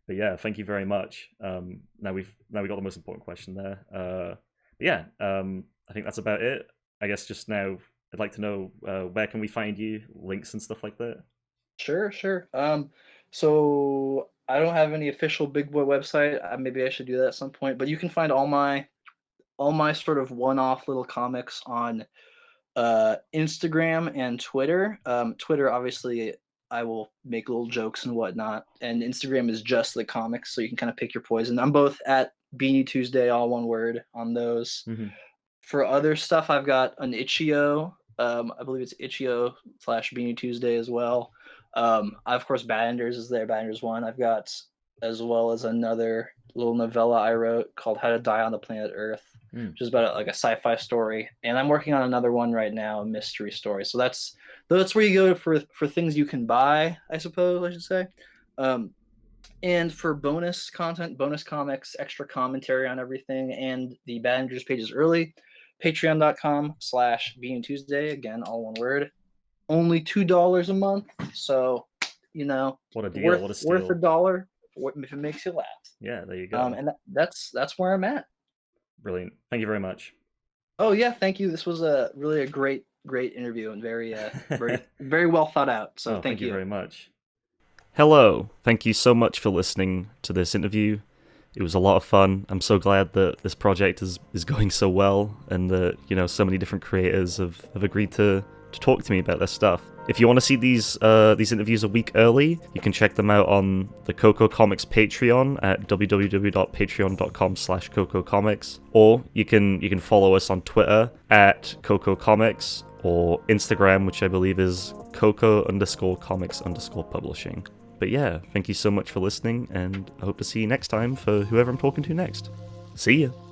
but yeah, thank you very much. Now we got the most important question there. But yeah, I think that's about it. I guess just now, I'd like to know where can we find you, links and stuff like that. Sure, sure. So I don't have any official Big Boy website. Maybe I should do that at some point. But you can find all my sort of one-off little comics on Instagram and Twitter. Twitter, obviously, I will make little jokes and whatnot, and Instagram is just the comics, so you can kind of pick your poison. I'm both at BeanyTuesday, all one word, on those. Hmm. For other stuff, I've got an itch.io. I believe it's itch.io/Beanie Tuesday as well. I, of course, Badenders is there, Badenders One. I've got as well as another little novella I wrote called How to Die on the Planet Earth. which is about like a sci-fi story, and I'm working on another one right now, a mystery story. So that's where you go for things you can buy, I suppose I should say. Um, and for bonus content, bonus comics, extra commentary on everything, and the Bad Andrews pages early, patreon.com/BeanyTuesday. Again, all one word. Only $2 a month. So, What a deal! worth What a worth a steal! dollar if it makes you laugh. Yeah, there you go. And that's where I'm at. Brilliant. Thank you very much. Oh yeah, thank you. This was a really a great interview and very well thought out. So Oh, thank thank you you. very much. Hello. Thank you so much for listening to this interview. It was a lot of fun. I'm so glad that this project is going so well, and that so many different creators have agreed to talk to me about this stuff. If you want to see these interviews a week early, you can check them out on the Coco Comics Patreon at www.patreon.com/CocoComics, or you can follow us on Twitter at Coco Comics, or Instagram, which I believe is Coco_Comics_Publishing. But yeah, thank you so much for listening, and I hope to see you next time for whoever I'm talking to next. See ya!